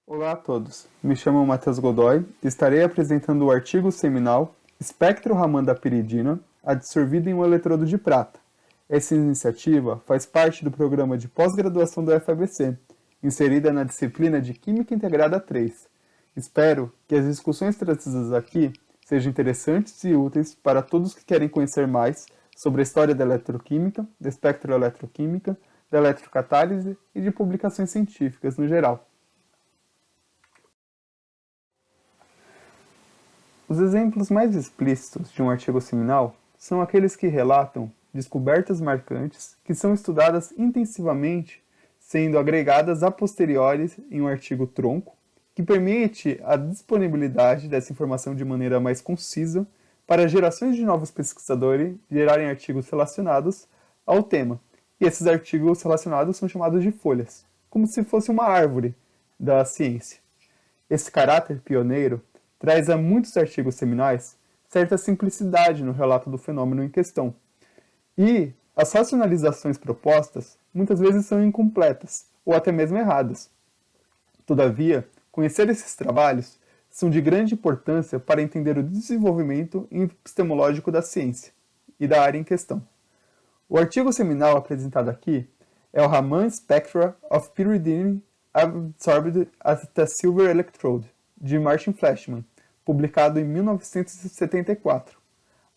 Olá a todos, me chamo Matheus Godoy e estarei apresentando o artigo seminal Espectro Raman da piridina, adsorvido em um eletrodo de prata. Essa iniciativa faz parte do programa de pós-graduação do FABC, inserida na disciplina de Química Integrada 3. Espero que as discussões trazidas aqui sejam interessantes e úteis para todos que querem conhecer mais sobre a história da eletroquímica, da espectroeletroquímica, da eletrocatálise e de publicações científicas no geral. Os exemplos mais explícitos de um artigo seminal são aqueles que relatam descobertas marcantes que são estudadas intensivamente, sendo agregadas a posteriori em um artigo tronco, que permite a disponibilidade dessa informação de maneira mais concisa para gerações de novos pesquisadores gerarem artigos relacionados ao tema. E esses artigos relacionados são chamados de folhas, como se fosse uma árvore da ciência. Esse caráter pioneiro traz a muitos artigos seminais certa simplicidade no relato do fenômeno em questão. E as racionalizações propostas muitas vezes são incompletas ou até mesmo erradas. Todavia, conhecer esses trabalhos são de grande importância para entender o desenvolvimento epistemológico da ciência e da área em questão. O artigo seminal apresentado aqui é o Raman Spectra of Pyridine Absorbed at the Silver Electrode, de Martin Fleischmann, publicado em 1974.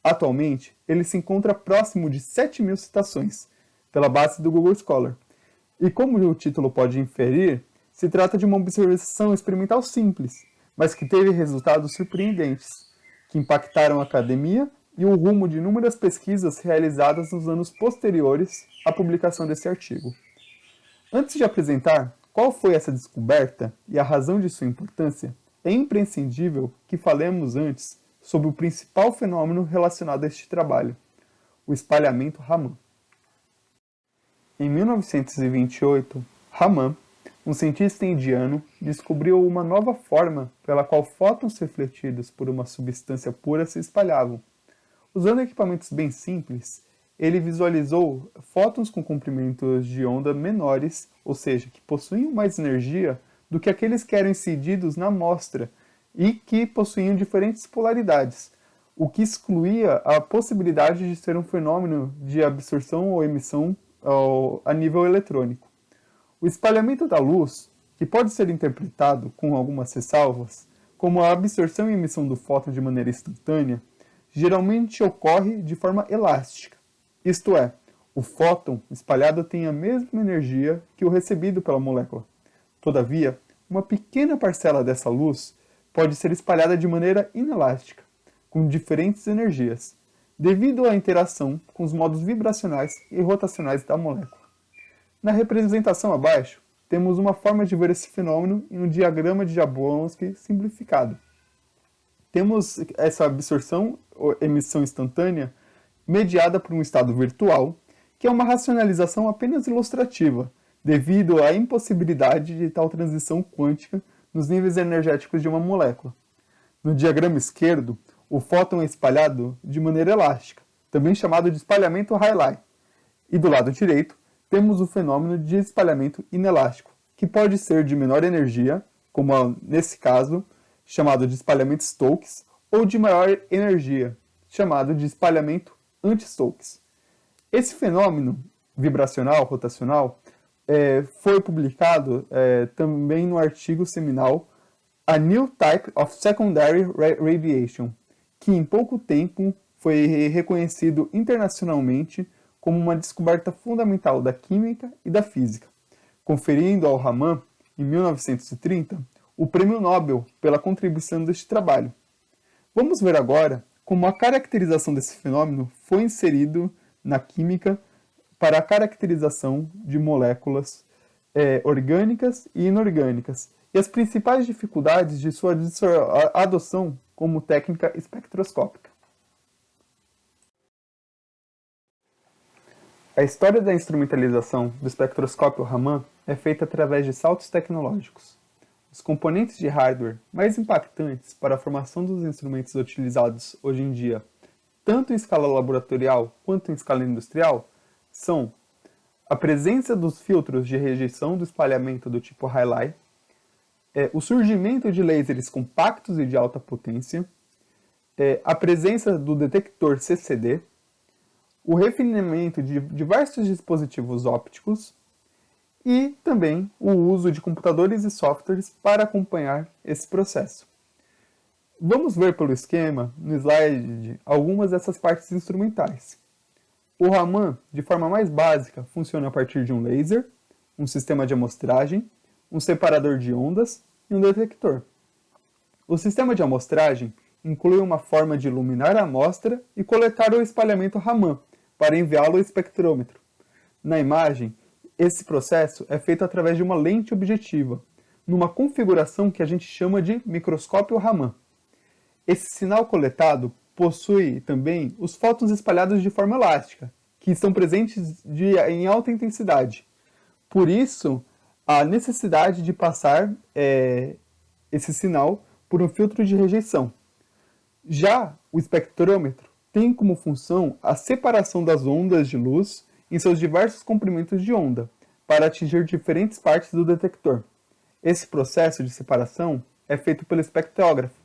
Atualmente, ele se encontra próximo de 7.000 citações, pela base do Google Scholar. E como o título pode inferir, se trata de uma observação experimental simples, mas que teve resultados surpreendentes, que impactaram a academia e o rumo de inúmeras pesquisas realizadas nos anos posteriores à publicação desse artigo. Antes de apresentar qual foi essa descoberta e a razão de sua importância, é imprescindível que falemos antes sobre o principal fenômeno relacionado a este trabalho, o espalhamento Raman. Em 1928, Raman, um cientista indiano, descobriu uma nova forma pela qual fótons refletidos por uma substância pura se espalhavam. Usando equipamentos bem simples, ele visualizou fótons com comprimentos de onda menores, ou seja, que possuíam mais energia do que aqueles que eram incididos na amostra e que possuíam diferentes polaridades, o que excluía a possibilidade de ser um fenômeno de absorção ou emissão a nível eletrônico. O espalhamento da luz, que pode ser interpretado, com algumas ressalvas, como a absorção e emissão do fóton de maneira instantânea, geralmente ocorre de forma elástica, isto é, o fóton espalhado tem a mesma energia que o recebido pela molécula. Todavia, uma pequena parcela dessa luz pode ser espalhada de maneira inelástica, com diferentes energias, devido à interação com os modos vibracionais e rotacionais da molécula. Na representação abaixo, temos uma forma de ver esse fenômeno em um diagrama de Jablonski simplificado. Temos essa absorção ou emissão instantânea mediada por um estado virtual, que é uma racionalização apenas ilustrativa, devido à impossibilidade de tal transição quântica nos níveis energéticos de uma molécula. No diagrama esquerdo, o fóton é espalhado de maneira elástica, também chamado de espalhamento Rayleigh. E do lado direito, temos o fenômeno de espalhamento inelástico, que pode ser de menor energia, como nesse caso, chamado de espalhamento Stokes, ou de maior energia, chamado de espalhamento anti-Stokes. Esse fenômeno vibracional, rotacional, foi publicado também no artigo seminal A New Type of Secondary Radiation, que em pouco tempo foi reconhecido internacionalmente como uma descoberta fundamental da química e da física, conferindo ao Raman, em 1930, o Prêmio Nobel pela contribuição deste trabalho. Vamos ver agora como a caracterização desse fenômeno foi inserido na química para a caracterização de moléculas orgânicas e inorgânicas e as principais dificuldades de sua adoção como técnica espectroscópica. A história da instrumentalização do espectroscópio Raman é feita através de saltos tecnológicos. Os componentes de hardware mais impactantes para a formação dos instrumentos utilizados hoje em dia, tanto em escala laboratorial quanto em escala industrial, são a presença dos filtros de rejeição do espalhamento do tipo Rayleigh, o surgimento de lasers compactos e de alta potência, a presença do detector CCD, o refinamento de diversos dispositivos ópticos e também o uso de computadores e softwares para acompanhar esse processo. Vamos ver pelo esquema, no slide, algumas dessas partes instrumentais. O Raman, de forma mais básica, funciona a partir de um laser, um sistema de amostragem, um separador de ondas e um detector. O sistema de amostragem inclui uma forma de iluminar a amostra e coletar o espalhamento Raman para enviá-lo ao espectrômetro. Na imagem, esse processo é feito através de uma lente objetiva, numa configuração que a gente chama de microscópio Raman. Esse sinal coletado possui também os fótons espalhados de forma elástica, que estão presentes em alta intensidade. Por isso, a necessidade de passar esse sinal por um filtro de rejeição. Já o espectrômetro tem como função a separação das ondas de luz em seus diversos comprimentos de onda, para atingir diferentes partes do detector. Esse processo de separação é feito pelo espectrógrafo,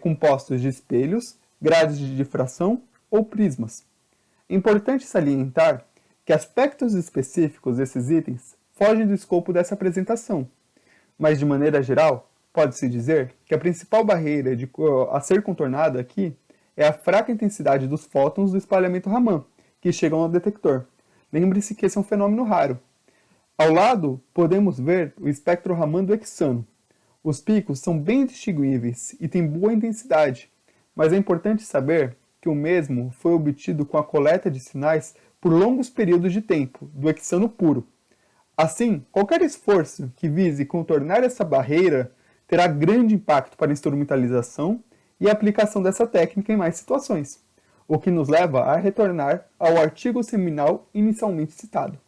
compostos de espelhos, grades de difração ou prismas. É importante salientar que aspectos específicos desses itens fogem do escopo dessa apresentação, mas de maneira geral, pode-se dizer que a principal barreira a ser contornada aqui é a fraca intensidade dos fótons do espalhamento Raman, que chegam ao detector. Lembre-se que esse é um fenômeno raro. Ao lado, podemos ver o espectro Raman do hexano. Os picos são bem distinguíveis e têm boa intensidade, mas é importante saber que o mesmo foi obtido com a coleta de sinais por longos períodos de tempo, do hexano puro. Assim, qualquer esforço que vise contornar essa barreira terá grande impacto para a instrumentalização e a aplicação dessa técnica em mais situações, o que nos leva a retornar ao artigo seminal inicialmente citado.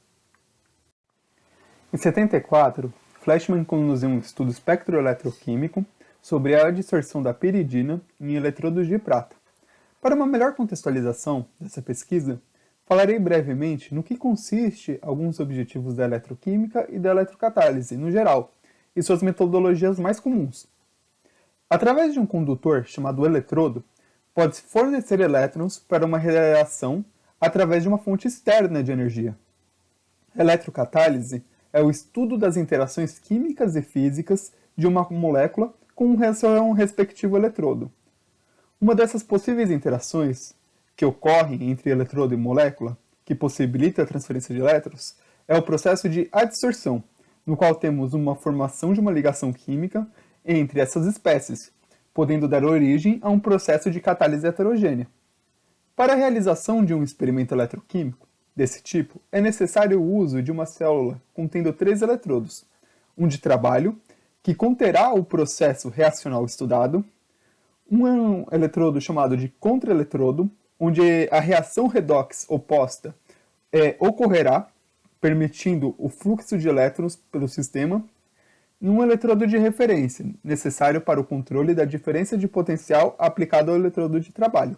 Em 74, Fleischmann conduziu um estudo espectroeletroquímico sobre a adsorção da piridina em eletrodos de prata. Para uma melhor contextualização dessa pesquisa, falarei brevemente no que consiste alguns objetivos da eletroquímica e da eletrocatálise no geral, e suas metodologias mais comuns. Através de um condutor chamado eletrodo, pode-se fornecer elétrons para uma reação através de uma fonte externa de energia. A eletrocatálise é o estudo das interações químicas e físicas de uma molécula com um respectivo eletrodo. Uma dessas possíveis interações que ocorrem entre eletrodo e molécula, que possibilita a transferência de elétrons, é o processo de adsorção, no qual temos uma formação de uma ligação química entre essas espécies, podendo dar origem a um processo de catálise heterogênea. Para a realização de um experimento eletroquímico desse tipo, é necessário o uso de uma célula contendo 3 eletrodos, um de trabalho, que conterá o processo reacional estudado, um eletrodo chamado de contraeletrodo, onde a reação redox oposta ocorrerá, permitindo o fluxo de elétrons pelo sistema, e um eletrodo de referência, necessário para o controle da diferença de potencial aplicado ao eletrodo de trabalho.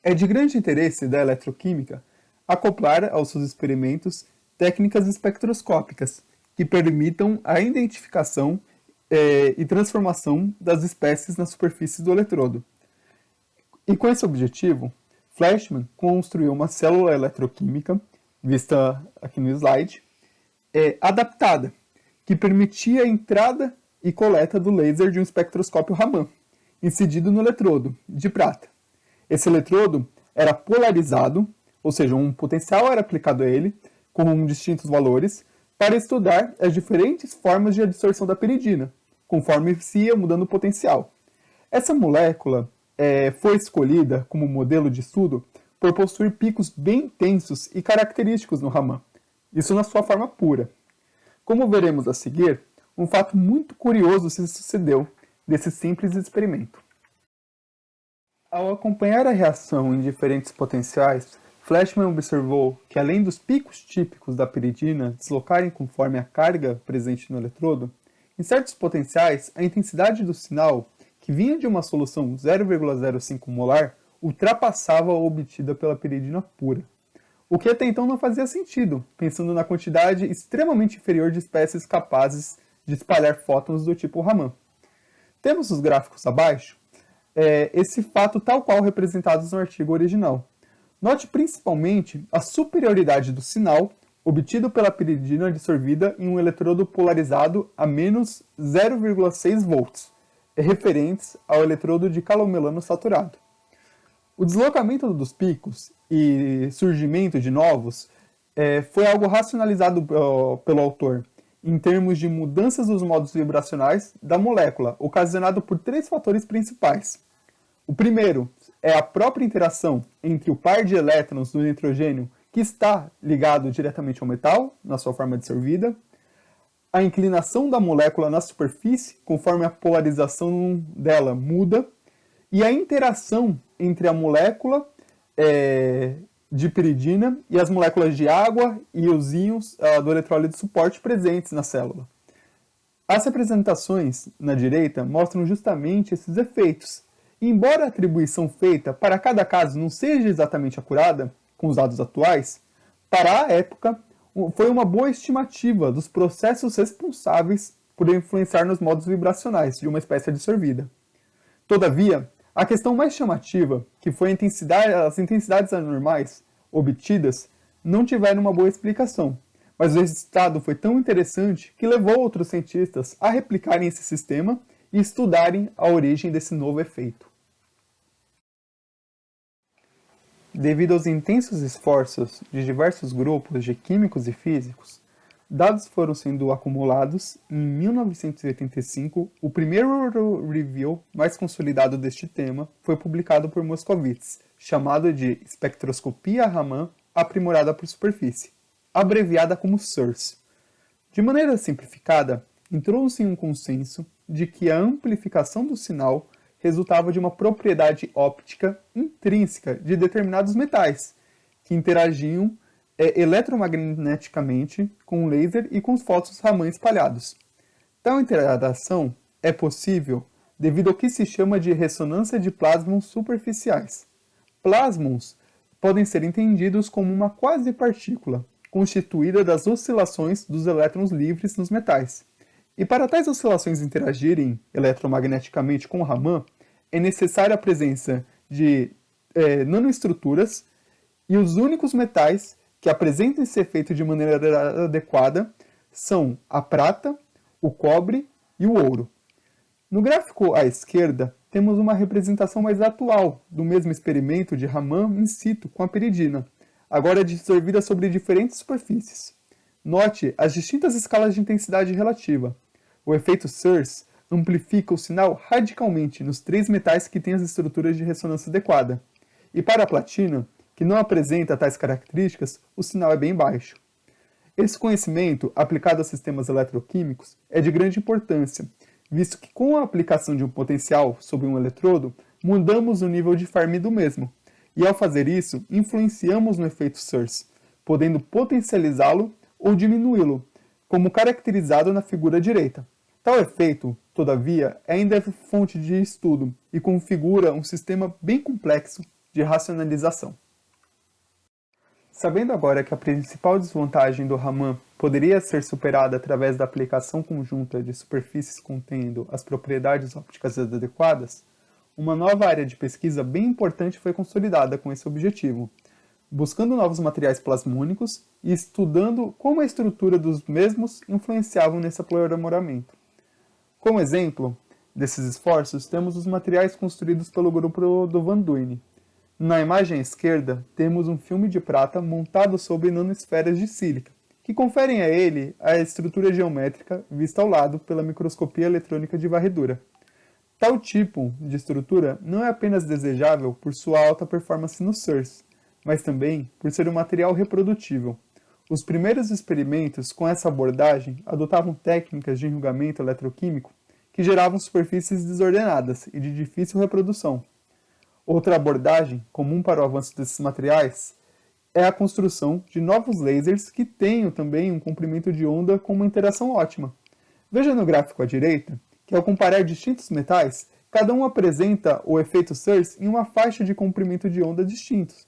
É de grande interesse da eletroquímica acoplar aos seus experimentos técnicas espectroscópicas que permitam a identificação e transformação das espécies na superfície do eletrodo. E com esse objetivo, Fleischmann construiu uma célula eletroquímica, vista aqui no slide, adaptada, que permitia a entrada e coleta do laser de um espectroscópio Raman, incidido no eletrodo, de prata. Esse eletrodo era polarizado, ou seja, um potencial era aplicado a ele, com distintos valores, para estudar as diferentes formas de adsorção da piridina, conforme se ia mudando o potencial. Essa molécula foi escolhida como modelo de estudo por possuir picos bem intensos e característicos no Raman, isso na sua forma pura. Como veremos a seguir, um fato muito curioso se sucedeu desse simples experimento. Ao acompanhar a reação em diferentes potenciais, Fleischmann observou que, além dos picos típicos da piridina deslocarem conforme a carga presente no eletrodo, em certos potenciais a intensidade do sinal, que vinha de uma solução 0,05 molar, ultrapassava a obtida pela piridina pura. O que até então não fazia sentido, pensando na quantidade extremamente inferior de espécies capazes de espalhar fótons do tipo Raman. Temos os gráficos abaixo, esse fato tal qual representados no artigo original. Note principalmente a superioridade do sinal obtido pela piridina dissolvida em um eletrodo polarizado a menos 0,6 volts, referentes ao eletrodo de calomelano saturado. O deslocamento dos picos e surgimento de novos foi algo racionalizado pelo autor, em termos de mudanças dos modos vibracionais da molécula, ocasionado por 3 fatores principais. O primeiro é a própria interação entre o par de elétrons do nitrogênio que está ligado diretamente ao metal, na sua forma dissolvida, a inclinação da molécula na superfície, conforme a polarização dela muda, e a interação entre a molécula de piridina e as moléculas de água e os íons do eletrólito de suporte presentes na célula. As representações na direita mostram justamente esses efeitos. E embora a atribuição feita para cada caso não seja exatamente acurada, com os dados atuais, para a época foi uma boa estimativa dos processos responsáveis por influenciar nos modos vibracionais de uma espécie absorvida. Todavia, a questão mais chamativa, que foi as intensidades anormais obtidas, não tiveram uma boa explicação, mas o resultado foi tão interessante que levou outros cientistas a replicarem esse sistema e estudarem a origem desse novo efeito. Devido aos intensos esforços de diversos grupos de químicos e físicos, dados foram sendo acumulados e em 1985, o primeiro review mais consolidado deste tema foi publicado por Moscovitz, chamado de Espectroscopia Raman aprimorada por superfície, abreviada como SIRS. De maneira simplificada, entrou-se um consenso de que a amplificação do sinal resultava de uma propriedade óptica intrínseca de determinados metais, que interagiam eletromagneticamente com o laser e com os fótons Raman espalhados. Tal interação é possível devido ao que se chama de ressonância de plasmons superficiais. Plasmons podem ser entendidos como uma quasi-partícula, constituída das oscilações dos elétrons livres nos metais. E para tais oscilações interagirem eletromagneticamente com o Raman, é necessária a presença de nanoestruturas, e os únicos metais que apresentam esse efeito de maneira adequada são a prata, o cobre e o ouro. No gráfico à esquerda, temos uma representação mais atual do mesmo experimento de Raman in situ com a piridina, agora dissolvida sobre diferentes superfícies. Note as distintas escalas de intensidade relativa. O efeito SIRS amplifica o sinal radicalmente nos 3 metais que têm as estruturas de ressonância adequada. E para a platina, que não apresenta tais características, o sinal é bem baixo. Esse conhecimento, aplicado a sistemas eletroquímicos, é de grande importância, visto que com a aplicação de um potencial sobre um eletrodo, mudamos o nível de Fermi do mesmo, e ao fazer isso, influenciamos no efeito SIRS, podendo potencializá-lo ou diminuí-lo, como caracterizado na figura direita. Tal efeito, todavia, ainda é fonte de estudo e configura um sistema bem complexo de racionalização. Sabendo agora que a principal desvantagem do Raman poderia ser superada através da aplicação conjunta de superfícies contendo as propriedades ópticas adequadas, uma nova área de pesquisa bem importante foi consolidada com esse objetivo, buscando novos materiais plasmônicos e estudando como a estrutura dos mesmos influenciavam nesse aprimoramento. Como exemplo desses esforços, temos os materiais construídos pelo grupo do Van Duyn. Na imagem à esquerda, temos um filme de prata montado sobre nanosferas de sílica, que conferem a ele a estrutura geométrica vista ao lado pela microscopia eletrônica de varredura. Tal tipo de estrutura não é apenas desejável por sua alta performance no SIRS, mas também por ser um material reprodutível. Os primeiros experimentos com essa abordagem adotavam técnicas de enrugamento eletroquímico que geravam superfícies desordenadas e de difícil reprodução. Outra abordagem, comum para o avanço desses materiais, é a construção de novos lasers que tenham também um comprimento de onda com uma interação ótima. Veja no gráfico à direita que, ao comparar distintos metais, cada um apresenta o efeito SIRS em uma faixa de comprimento de onda distintos.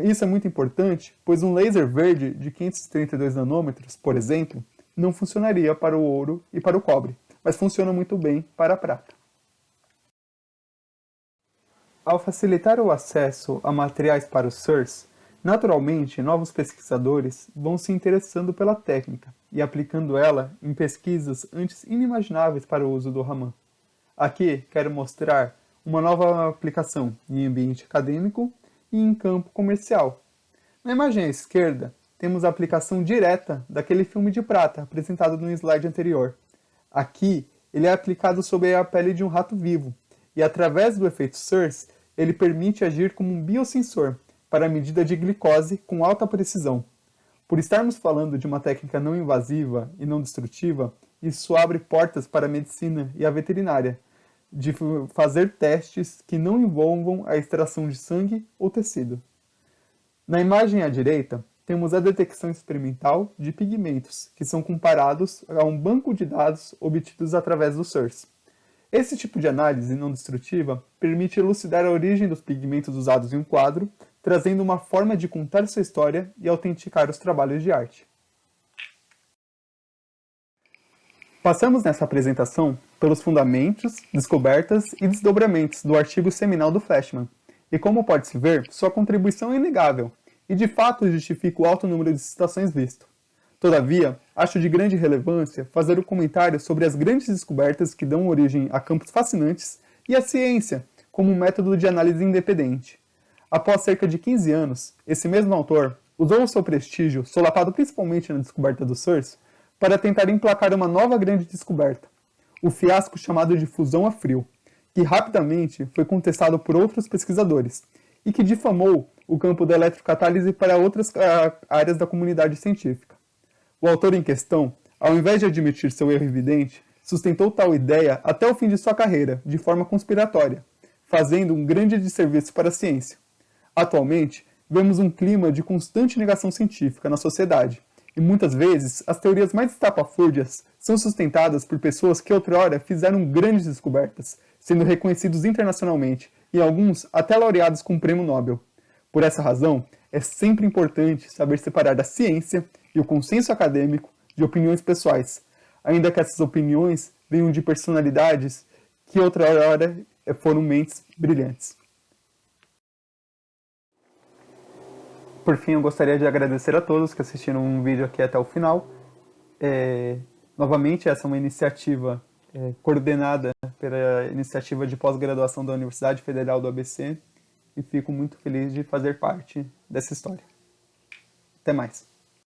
Isso é muito importante, pois um laser verde de 532 nanômetros, por exemplo, não funcionaria para o ouro e para o cobre, mas funciona muito bem para a prata. Ao facilitar o acesso a materiais para o SURS, naturalmente novos pesquisadores vão se interessando pela técnica e aplicando ela em pesquisas antes inimagináveis para o uso do Raman. Aqui quero mostrar uma nova aplicação em ambiente acadêmico e em campo comercial. Na imagem à esquerda, temos a aplicação direta daquele filme de prata apresentado no slide anterior. Aqui, ele é aplicado sobre a pele de um rato vivo, e através do efeito SURS, ele permite agir como um biosensor para a medida de glicose com alta precisão. Por estarmos falando de uma técnica não invasiva e não destrutiva, isso abre portas para a medicina e a veterinária, de fazer testes que não envolvam a extração de sangue ou tecido. Na imagem à direita, temos a detecção experimental de pigmentos, que são comparados a um banco de dados obtidos através do SURS. Esse tipo de análise não destrutiva permite elucidar a origem dos pigmentos usados em um quadro, trazendo uma forma de contar sua história e autenticar os trabalhos de arte. Passamos nessa apresentação pelos fundamentos, descobertas e desdobramentos do artigo seminal do Flashman, e como pode-se ver, sua contribuição é inegável, e de fato justifica o alto número de citações visto. Todavia, acho de grande relevância fazer o comentário sobre as grandes descobertas que dão origem a campos fascinantes e a ciência como um método de análise independente. Após cerca de 15 anos, esse mesmo autor usou o seu prestígio, solapado principalmente na descoberta do SURS, para tentar emplacar uma nova grande descoberta, o fiasco chamado de fusão a frio, que rapidamente foi contestado por outros pesquisadores e que difamou o campo da eletrocatálise para outras áreas da comunidade científica. O autor em questão, ao invés de admitir seu erro evidente, sustentou tal ideia até o fim de sua carreira, de forma conspiratória, fazendo um grande desserviço para a ciência. Atualmente, vemos um clima de constante negação científica na sociedade, e muitas vezes as teorias mais estapafúrdias são sustentadas por pessoas que outrora fizeram grandes descobertas, sendo reconhecidos internacionalmente e alguns até laureados com o Prêmio Nobel. Por essa razão, é sempre importante saber separar a ciência e o consenso acadêmico de opiniões pessoais, ainda que essas opiniões venham de personalidades que outrora foram mentes brilhantes. Por fim, eu gostaria de agradecer a todos que assistiram um vídeo aqui até o final. Novamente, essa é uma iniciativa coordenada pela iniciativa de pós-graduação da Universidade Federal do ABC e fico muito feliz de fazer parte dessa história. Até mais!